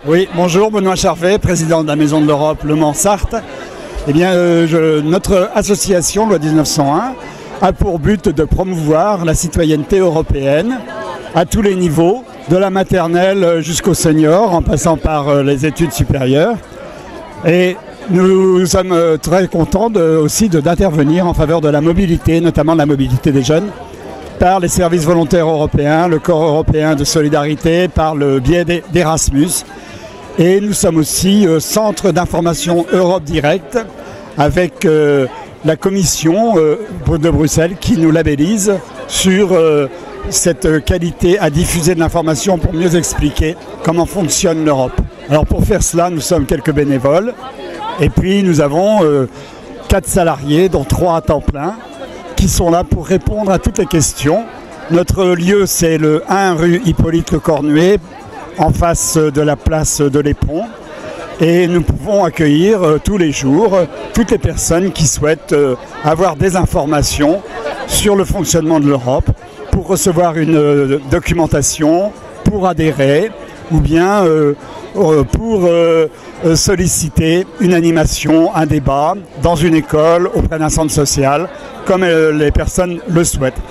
Oui, bonjour, Benoît Charvet, président de la Maison de l'Europe Le Mans-Sarthe. Eh bien, notre association, Loi 1901, a pour but de promouvoir la citoyenneté européenne à tous les niveaux, de la maternelle jusqu'au senior, en passant par les études supérieures. Et nous sommes très contents aussi d'intervenir en faveur de la mobilité, notamment de la mobilité des jeunes, par les services volontaires européens, le corps européen de solidarité, par le biais d'Erasmus. Et nous sommes aussi centre d'information Europe Direct avec la commission de Bruxelles qui nous labellise sur cette qualité à diffuser de l'information pour mieux expliquer comment fonctionne l'Europe. Alors pour faire cela, nous sommes quelques bénévoles et puis nous avons 4 salariés, dont 3 à temps plein, qui sont là pour répondre à toutes les questions. Notre lieu, c'est le 1 rue Hippolyte Le Cornuet, en face de la place de l'Éperon. Et nous pouvons accueillir tous les jours toutes les personnes qui souhaitent avoir des informations sur le fonctionnement de l'Europe, pour recevoir une documentation, pour adhérer, ou bien pour solliciter une animation, un débat dans une école, auprès d'un centre social, comme les personnes le souhaitent.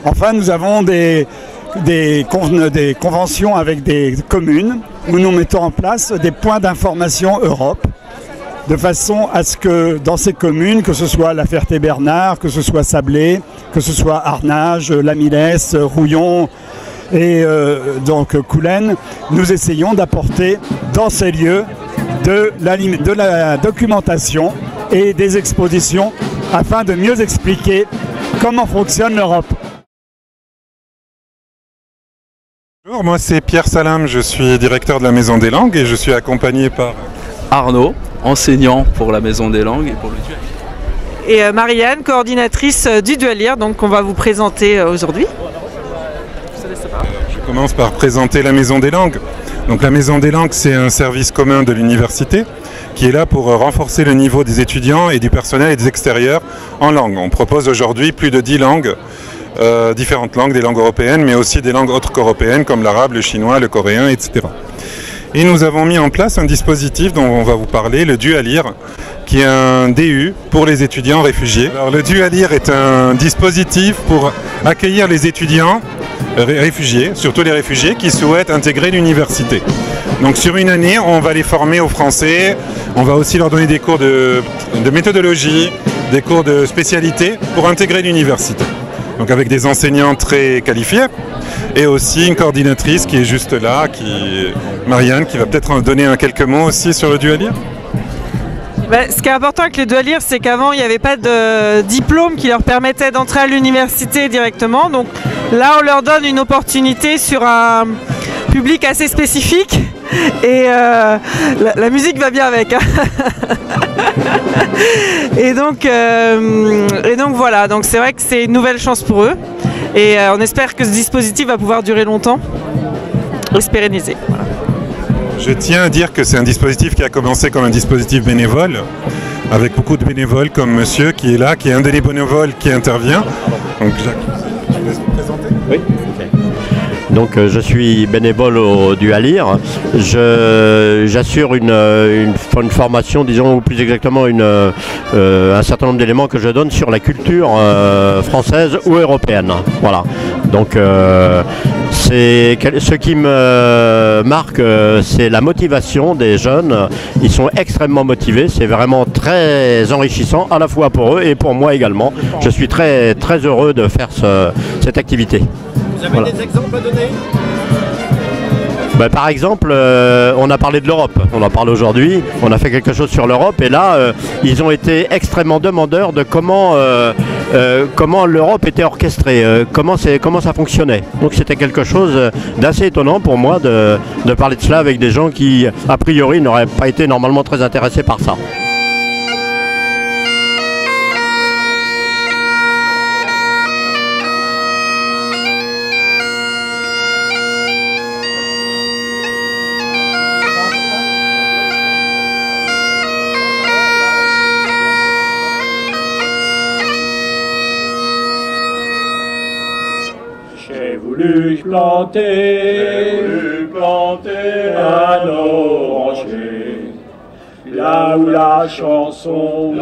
Enfin, nous avons des conventions avec des communes où nous mettons en place des points d'information Europe, de façon à ce que dans ces communes, que ce soit La Ferté-Bernard, que ce soit Sablé, que ce soit Arnage, La Millesse, Rouillon et donc Coulennes, nous essayons d'apporter dans ces lieux de la documentation et des expositions afin de mieux expliquer comment fonctionne l'Europe. Bonjour, moi c'est Pierre Salam, je suis directeur de la Maison des Langues et je suis accompagné par Arnaud, enseignant pour la Maison des Langues et pour le Dualir. Et Marianne, coordinatrice du Dualir, donc qu'on va vous présenter aujourd'hui. Je commence par présenter la Maison des Langues. Donc la Maison des Langues, c'est un service commun de l'université qui est là pour renforcer le niveau des étudiants et du personnel et des extérieurs en langue. On propose aujourd'hui plus de 10 langues. Différentes langues, des langues européennes, mais aussi des langues autres qu'européennes comme l'arabe, le chinois, le coréen, etc. Et nous avons mis en place un dispositif dont on va vous parler, le Dualir, qui est un DU pour les étudiants réfugiés. Alors, le Dualir est un dispositif pour accueillir les étudiants réfugiés, surtout les réfugiés qui souhaitent intégrer l'université. Donc sur une année, on va les former au français, on va aussi leur donner des cours de méthodologie, des cours de spécialité pour intégrer l'université. Donc avec des enseignants très qualifiés et aussi une coordinatrice qui est juste là, Marianne, qui va peut-être donner quelques mots aussi sur le Dualir. Ce qui est important avec le Dualir, c'est qu'avant il n'y avait pas de diplôme qui leur permettait d'entrer à l'université directement. Donc là on leur donne une opportunité sur un public assez spécifique et la musique va bien avec. Et donc voilà, donc c'est vrai que c'est une nouvelle chance pour eux et on espère que ce dispositif va pouvoir durer longtemps et se pérenniser. Voilà. Je tiens à dire que c'est un dispositif qui a commencé comme un dispositif bénévole, avec beaucoup de bénévoles comme monsieur qui est là, qui est un des bénévoles qui intervient. Donc Jacques, je vous laisse vous présenter. Oui. Donc je suis bénévole au Dualir. J'assure une formation, disons, ou plus exactement un certain nombre d'éléments que je donne sur la culture française ou européenne. Voilà. Donc ce qui me marque, c'est la motivation des jeunes. Ils sont extrêmement motivés. C'est vraiment très enrichissant, à la fois pour eux et pour moi également. Je suis très, très heureux de faire cette activité. Vous avez des exemples à donner ? Par exemple, on a parlé de l'Europe, on en parle aujourd'hui, on a fait quelque chose sur l'Europe et là, ils ont été extrêmement demandeurs de comment l'Europe était orchestrée, comment ça fonctionnait. Donc c'était quelque chose d'assez étonnant pour moi de parler de cela avec des gens qui, a priori, n'auraient pas été normalement très intéressés par ça. J'ai voulu planter un oranger. Là où la chanson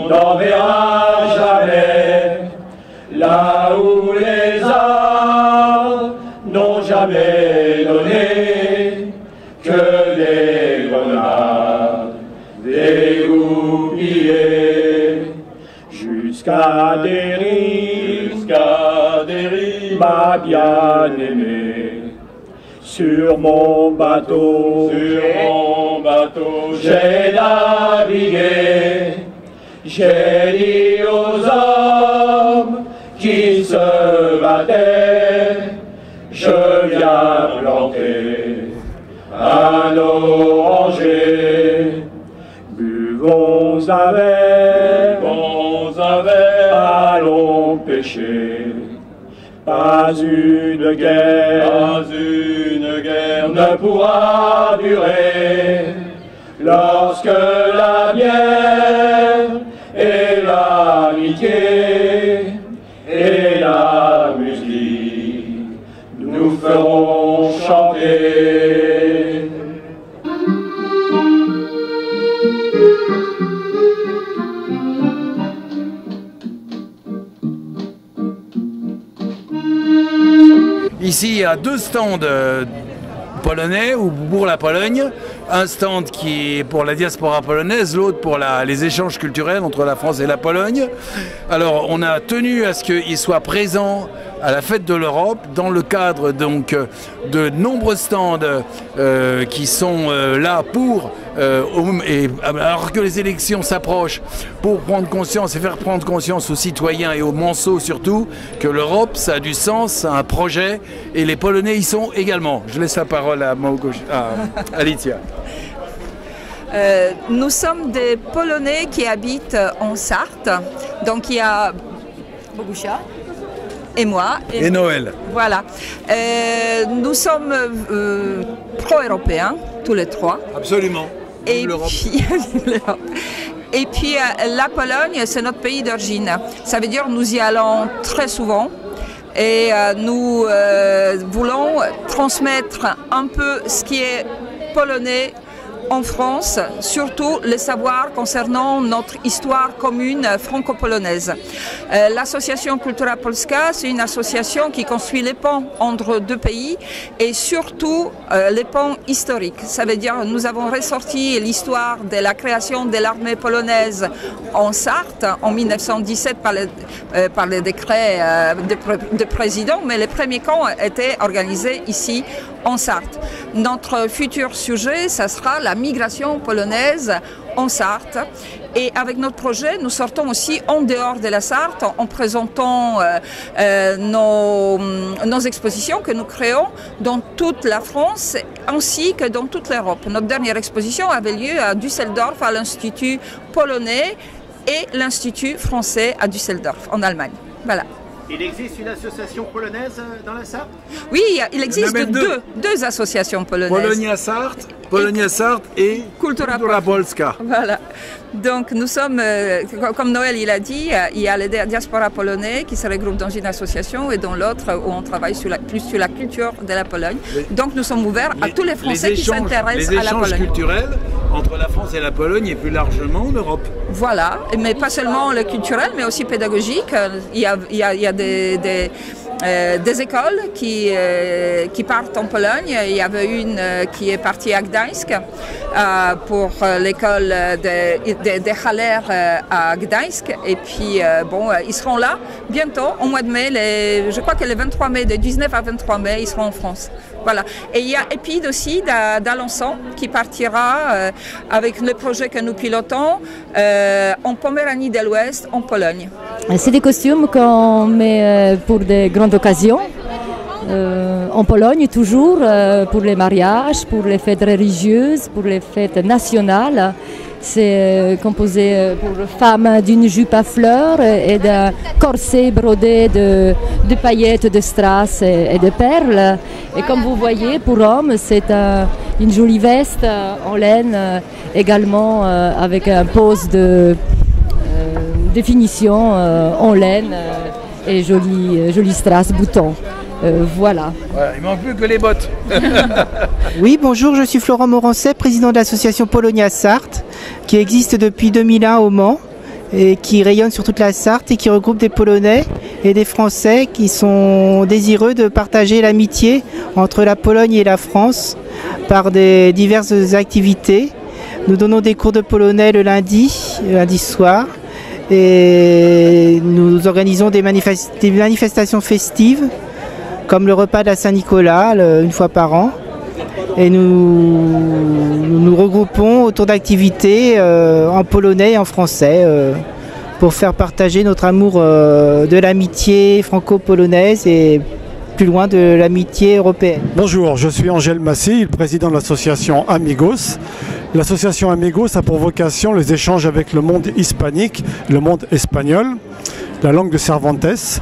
n'enverra jamais, là où les arts n'ont jamais donné que des grenades dégoupillées jusqu'à des rives, ma bien-aimée. Sur mon bateau, j'ai navigué, j'ai dit aux hommes qui se battaient, je viens planter un oranger. Buvons un verre, allons pêcher. Pas une guerre ne pourra durer lorsque la bière et l'amitié et la musique nous feront chanter. Ici, il y a deux stands polonais ou pour la Pologne. Un stand qui est pour la diaspora polonaise, l'autre pour les échanges culturels entre la France et la Pologne. Alors, on a tenu à ce qu'ils soient présents à la fête de l'Europe dans le cadre donc de nombreux stands qui sont là pour alors que les élections s'approchent, pour prendre conscience et faire prendre conscience aux citoyens et aux Manceaux surtout que l'Europe ça a du sens, ça a un projet et les Polonais y sont également. Je laisse la parole à Alicia. Nous sommes des Polonais qui habitent en Sarthe, donc il y a Bogusza et moi. Et Noël. Voilà. Nous sommes pro-européens, tous les trois. Absolument. Et puis la Pologne, c'est notre pays d'origine. Ça veut dire que nous y allons très souvent. Et nous voulons transmettre un peu ce qui est polonais en France, surtout le savoir concernant notre histoire commune franco-polonaise. L'association Kultura Polska, c'est une association qui construit les ponts entre deux pays et surtout les ponts historiques. Ça veut dire que nous avons ressorti l'histoire de la création de l'armée polonaise en Sarthe en 1917 par le décret de président, mais les premiers camps étaient organisés ici en Sarthe. Notre futur sujet, ça sera la migration polonaise en Sarthe. Et avec notre projet, nous sortons aussi en dehors de la Sarthe en présentant nos expositions que nous créons dans toute la France ainsi que dans toute l'Europe. Notre dernière exposition avait lieu à Düsseldorf, à l'Institut polonais et l'Institut français à Düsseldorf, en Allemagne. Voilà. Il existe une association polonaise dans la Sarthe? Oui, il existe deux associations polonaises. Polonia Sarthe et Kultura Polska. Voilà. Donc nous sommes, comme Noël il a dit, il y a les diaspora polonais qui se regroupent dans une association et dans l'autre où on travaille plus sur la culture de la Pologne. Donc nous sommes ouverts à tous les Français qui s'intéressent à la Pologne. Les échanges culturels entre la France et la Pologne et plus largement l'Europe. Voilà, mais pas seulement le culturel, mais aussi pédagogique. Il y a des écoles qui partent en Pologne. Il y avait une qui est partie à Gdańsk pour l'école des Haller à Gdańsk. Et puis, ils seront là bientôt, au mois de mai. Je crois que le 23 mai, de 19 à 23 mai, ils seront en France. Voilà. Et il y a Épide aussi d'Alençon qui partira avec le projet que nous pilotons en Poméranie de l'Ouest, en Pologne. C'est des costumes qu'on met pour des grandes occasions. En Pologne toujours, pour les mariages, pour les fêtes religieuses, pour les fêtes nationales. C'est composé pour femmes d'une jupe à fleurs et d'un corset brodé de paillettes, de strass et de perles. Et comme vous voyez, pour hommes, c'est une jolie veste en laine également avec un pose de définition en laine et joli strass bouton. Voilà. Voilà, il manque plus que les bottes. Oui, bonjour, je suis Florent Morancet, président de l'association Polonia Sarthe, qui existe depuis 2001 au Mans et qui rayonne sur toute la Sarthe et qui regroupe des Polonais et des Français qui sont désireux de partager l'amitié entre la Pologne et la France par des diverses activités. Nous donnons des cours de polonais le lundi soir, et nous organisons des manifestations festives comme le repas de la Saint-Nicolas une fois par an. Et nous regroupons autour d'activités en polonais et en français pour faire partager notre amour de l'amitié franco-polonaise et plus loin de l'amitié européenne. Bonjour, je suis Angèle Massy, le président de l'association Amigos. L'association Amigos a pour vocation les échanges avec le monde hispanique, le monde espagnol, la langue de Cervantes.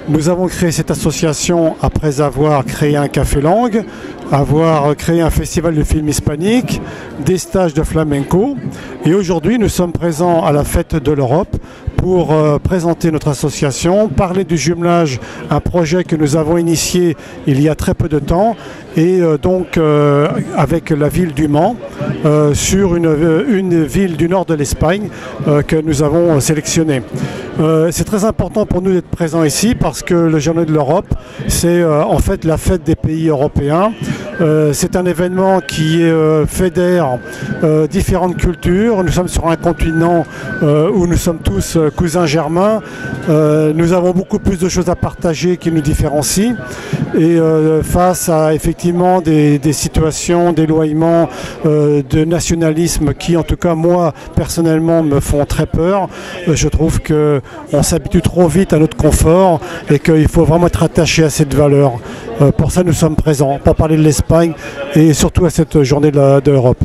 Nous avons créé cette association après avoir créé un café langue, avoir créé un festival de films hispaniques, des stages de flamenco. Et aujourd'hui, nous sommes présents à la Fête de l'Europe pour présenter notre association, parler du jumelage, un projet que nous avons initié il y a très peu de temps, et donc avec la ville du Mans, sur une ville du nord de l'Espagne que nous avons sélectionnée. C'est très important pour nous d'être présents ici parce que le Journée de l'Europe, c'est en fait la fête des pays européens. C'est un événement qui fédère différentes cultures. Nous sommes sur un continent où nous sommes tous cousins germains. Nous avons beaucoup plus de choses à partager qui nous différencient. Et face à effectivement des situations d'éloignement, de nationalisme qui, en tout cas moi personnellement, me font très peur, je trouve qu'on s'habitue trop vite à notre confort et qu'il faut vraiment être attaché à cette valeur. Pour ça, nous sommes présents, pour parler de l'Espagne et surtout à cette journée de l'Europe.